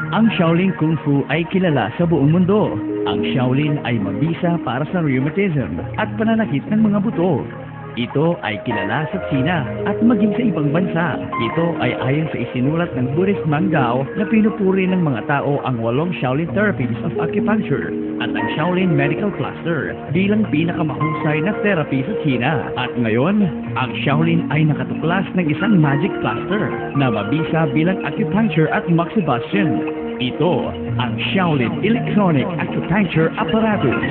Ang Shaolin Kung Fu ay kilala sa buong mundo. Ang Shaolin ay mabisa para sa rheumatism at pananakit ng mga buto. Ito ay kilala sa China at maging sa ibang bansa. Ito ay ayon sa isinulat ng Buddhist Manggao na pinupuri ng mga tao ang 8 Shaolin therapies of acupuncture at ang Shaolin Medical Cluster bilang pinakamahusay na therapy sa China. At ngayon, ang Shaolin ay nakatuklas ng isang magic cluster na mabisa bilang acupuncture at moxibustion. Ito ang Shaolin Electronic Acupuncture Apparatus.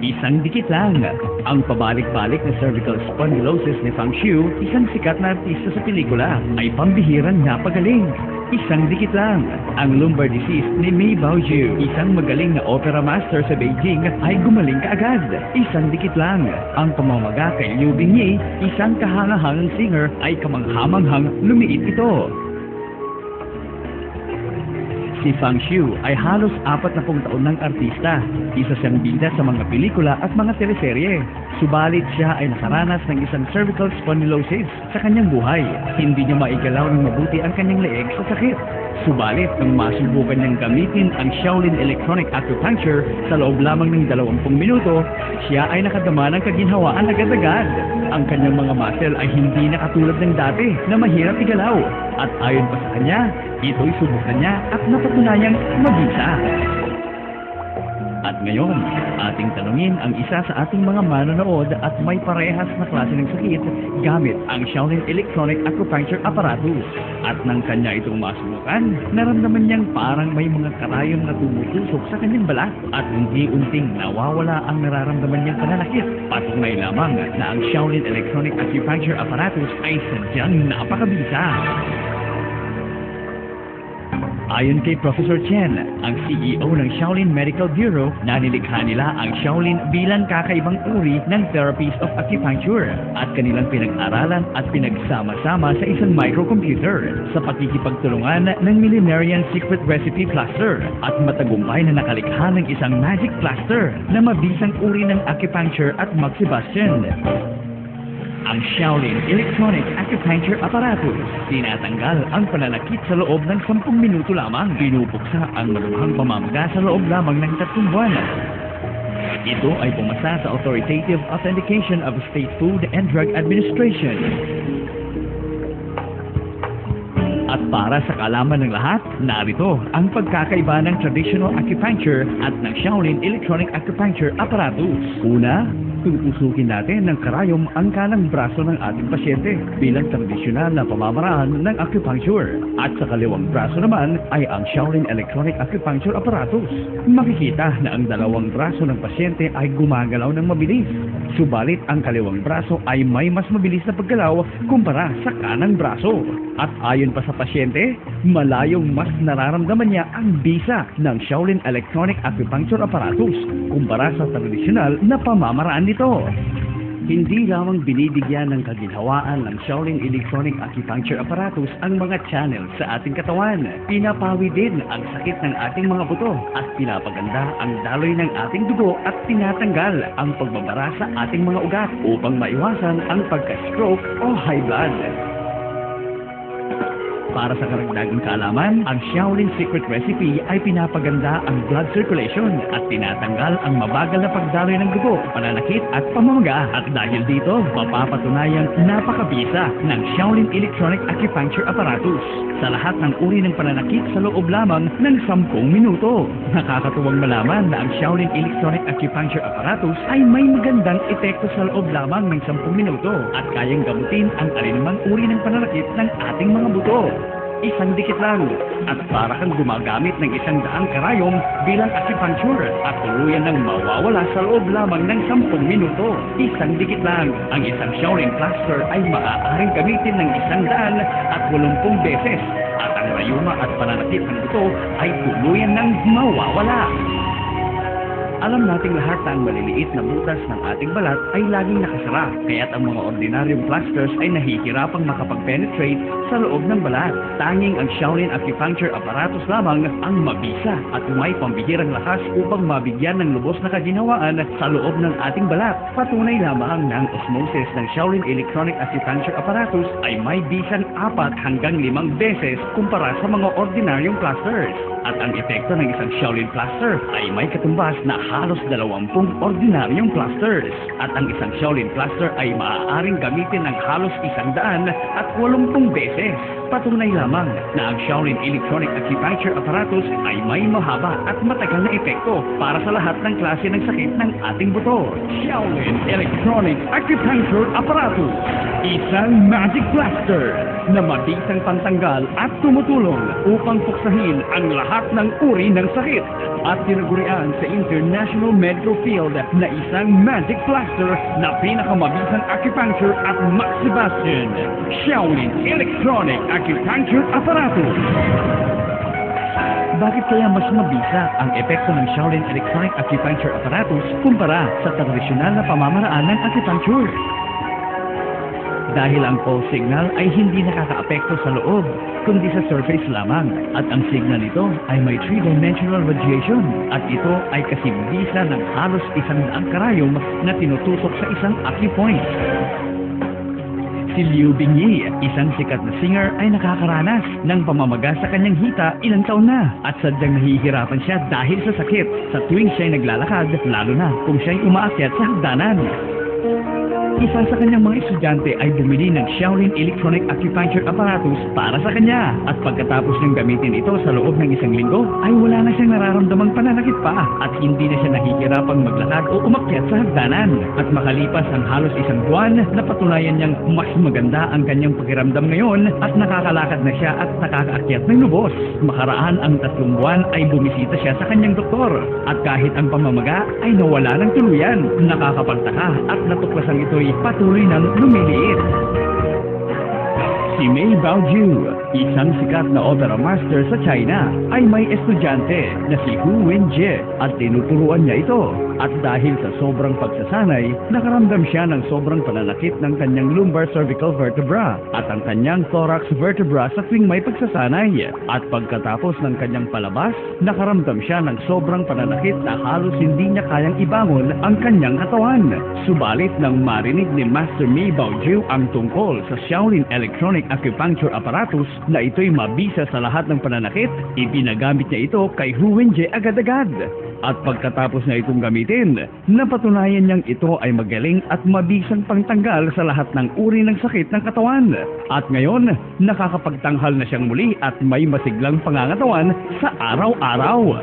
Isang dikit lang. Ang pabalik-balik na cervical spondylosis ni Fang Xiu, isang sikat na artista sa pelikula, ay pambihirang napagaling. Isang dikit lang. Ang lumbar disease ni Mei Baojiu, isang magaling na opera master sa Beijing, ay gumaling kaagad. Isang dikit lang. Ang pamamaga kay Liu Bingyi, isang kahangahangang singer, ay kamanghamanghang lumiit ito. Si Fang Xiu ay halos 40 taon ng artista. Isa siyang bida sa mga pelikula at mga teleserye. Subalit siya ay nakaranas ng isang cervical spondylosis sa kanyang buhay. Hindi niya maigalaw ng mabuti ang kanyang leeg sa sakit. Subalit, nang masubukan niyang gamitin ang Shaolin Electronic Acupuncture sa loob lamang ng 20 minuto, siya ay nakadama ng kaginhawaan agad-agad. Ang kanyang mga muscle ay hindi na katulad ng dati na mahirap igalaw. At ayon pa sa kanya, ito'y subukan niya at napatunayang mabisa. At ngayon, ating tanungin ang isa sa ating mga manonood at may parehas na klase ng sakit gamit ang Shaolin Electronic Acupuncture Apparatus. At nang kanya itong masubukan, naramdaman niyang parang may mga karayom na tumutusok sa kanyang balat at unti-unting nawawala ang nararamdaman niyang pananakit. Patunay lamang na ang Shaolin Electronic Acupuncture Apparatus ay sadyang napakabisa. Ayon kay Professor Chen, ang CEO ng Shaolin Medical Bureau, nanilikha nila ang Shaolin bilang kakaibang uri ng therapies of acupuncture at kanilang pinag-aralan at pinagsama-sama sa isang microcomputer sa pakikipagtulungan ng Millenarian Secret Recipe Cluster at matagumpay na nakalikha ng isang magic cluster na mabisang uri ng acupuncture at moxibustion. Ang Shaolin Electronic Acupuncture Apparatus. Tinatanggal ang pananakit sa loob ng 10 minuto lamang. Pinupuksa ang malubhang pamamaga sa loob lamang ng 3 buwan. Ito ay pumasa sa Authoritative Authentication of State Food and Drug Administration. At para sa kaalaman ng lahat, narito ang pagkakaiba ng traditional acupuncture at ng Shaolin Electronic Acupuncture Apparatus. Una, tutusukin natin ng karayom ang kanang braso ng ating pasyente bilang tradisyonal na pamamaraan ng acupuncture. At sa kaliwang braso naman ay ang Shaolin Electronic Acupuncture Apparatus. Makikita na ang dalawang braso ng pasyente ay gumagalaw ng mabilis. Subalit ang kaliwang braso ay may mas mabilis na paggalaw kumpara sa kanang braso. At ayon pa sa pasyente, malayong mas nararamdaman niya ang bisa ng Shaolin Electronic Acupuncture Apparatus kumpara sa tradisyonal na pamamaraan nito. Hindi lamang binibigyan ng kaginhawaan ng Shaolin Electronic Acupuncture Apparatus ang mga channel sa ating katawan. Pinapawi din ang sakit ng ating mga buto at pinapaganda ang daloy ng ating dugo at tinatanggal ang pagbabara sa ating mga ugat upang maiwasan ang pagka-stroke o high blood. Para sa karagdagang kaalaman, ang Shaolin Secret Recipe ay pinapaganda ang blood circulation at tinatanggal ang mabagal na pagdaloy ng dugo, pananakit at pamamaga. At dahil dito, mapapatunayang napakabisa ng Shaolin Electronic Acupuncture Apparatus sa lahat ng uri ng pananakit sa loob lamang ng 10 minuto. Nakakatuwang malaman na ang Shaolin Electronic Acupuncture Apparatus ay may magandang epekto sa loob lamang ng 10 minuto at kayang gamutin ang alinmang uri ng pananakit ng ating mga buto. Isang dikit lang at para kang gumagamit ng 100 karayom bilang acupuncture at tuluyan ng mawawala sa loob lamang ng 10 minuto. Isang dikit lang. Ang isang Shaolin plaster ay maaaring gamitin ng 180 beses at ang rayuma at pananakit ng buto ay tuluyan ng mawawala. Alam nating lahat na ang maliliit na butas ng ating balat ay laging nakasara, kaya't ang mga ordinaryong plasters ay nahihirapang makapag-penetrate sa loob ng balat. Tanging ang Shaolin Acupuncture Apparatus lamang ang mabisa at may pambihirang lakas upang mabigyan ng lubos na kaginhawaan sa loob ng ating balat. Patunay lamang na ang osmosis ng Shaolin Electronic Acupuncture Apparatus ay may bisang 4 hanggang 5 beses kumpara sa mga ordinaryong plasters. At ang epekto ng isang Shaolin plaster ay may katumbas na halos 20 ordinaryong plasters. At ang isang Shaolin plaster ay maaaring gamitin ng halos 180 beses. Patunay lamang na ang Shaolin Electronic Acupuncture Apparatus ay may mahaba at matagal na epekto para sa lahat ng klase ng sakit ng ating buto. Shaolin Electronic Acupuncture Apparatus, isang magic plaster na mabisang pantanggal at tumutulong upang puksahin ang lahat ng uri ng sakit at tinagurian sa international medical field na isang magic plaster na pinakamabisang acupuncture at Max Sebastian Shaolin Electronic Acupuncture Apparatus. Bakit kaya mas mabisa ang epekto ng Shaolin Electronic Acupuncture Apparatus kumpara sa tradisyonal na pamamaraan ng acupuncture? Dahil ang pulse signal ay hindi nakakaapekto sa loob, kundi sa surface lamang. At ang signal nito ay may 3-dimensional radiation at ito ay kasing-bisa ng halos 100 karayom na tinutusok sa isang acupoint. Si Liu Bingyi, isang sikat na singer, ay nakakaranas ng pamamaga sa kanyang hita ilang taon na at sadyang nahihirapan siya dahil sa sakit sa tuwing siya'y naglalakad, lalo na kung siya'y umaakyat sa hagdanan. Isa sa kanyang mga estudyante ay bumili ng Shaolin Electronic Acupuncture Apparatus para sa kanya at pagkatapos niyang gamitin ito sa loob ng 1 linggo ay wala na siyang nararamdamang pananakit pa at hindi na siya nahihirapang maglakad o umakyat sa hagdanan. At makalipas ang halos 1 buwan, napatunayan niyang mas maganda ang kanyang pakiramdam ngayon at nakakalakad na siya at nakakaakyat ng lubos. Makaraan ang 3 buwan ay bumisita siya sa kanyang doktor at kahit ang pamamaga ay nawala ng tuluyan. Nakakapagtaka at natuklasang ito'y patuloy nang lumiliit. Si Mei Baoju, isang sikat na opera master sa China, ay may estudyante na si Hu Wenjie at tinuturuan niya ito. At dahil sa sobrang pagsasanay, nakaramdam siya ng sobrang pananakit ng kanyang lumbar cervical vertebra at ang kanyang thorax vertebra sa tuwing may pagsasanay. At pagkatapos ng kanyang palabas, nakaramdam siya ng sobrang pananakit na halos hindi niya kayang ibangon ang kanyang katawan. Subalit nang marinig ni Master Mei Baoju ang tungkol sa Shaolin Electronic Acupuncture Apparatus na ito'y mabisa sa lahat ng pananakit, ipinagamit niya ito kay Hu Wenjie agad-agad. At pagkatapos na itong gamitin, napatunayan niyang ito ay magaling at mabisang pangtanggal sa lahat ng uri ng sakit ng katawan. At ngayon, nakakapagtanghal na siyang muli at may masiglang pangangatawan sa araw-araw.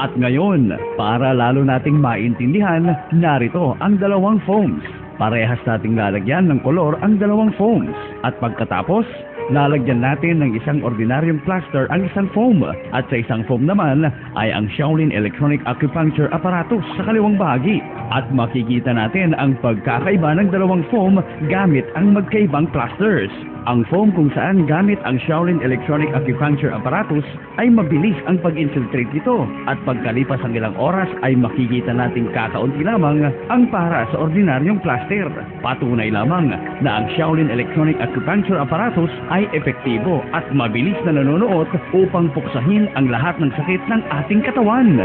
At ngayon, para lalo nating maintindihan, narito ang 2 foams. Parehas nating lalagyan ng kolor ang 2 foams. At pagkatapos, lalagyan natin ng isang ordinaryong plaster ang isang foam at sa isang foam naman ay ang Shaolin Electronic Acupuncture Apparatus sa kaliwang bahagi. At makikita natin ang pagkakaiba ng 2 foam gamit ang magkaibang plasters. Ang foam kung saan gamit ang Shaolin Electronic Acupuncture Apparatus ay mabilis ang pag-infiltrate nito at pagkalipas ang ilang oras ay makikita nating kakaunti lamang ang para sa ordinaryong plaster. Patunay lamang na ang Shaolin Electronic Acupuncture Apparatus ay epektibo at mabilis na nanonood upang puksahin ang lahat ng sakit ng ating katawan.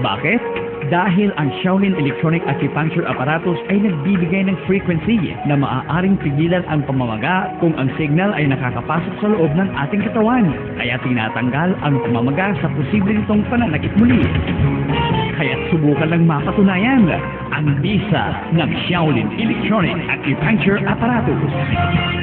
Bakit? Dahil ang Shaolin Electronic Acupuncture Apparatus ay nagbibigay ng frequency na maaaring pigilan ang pamamaga kung ang signal ay nakakapasok sa loob ng ating katawan. Kaya tinatanggal ang pamamaga sa posible nitong pananakit muli. Kaya subukan lang mapatunayan ang bisa ng Shaolin Electronic Acupuncture Apparatus.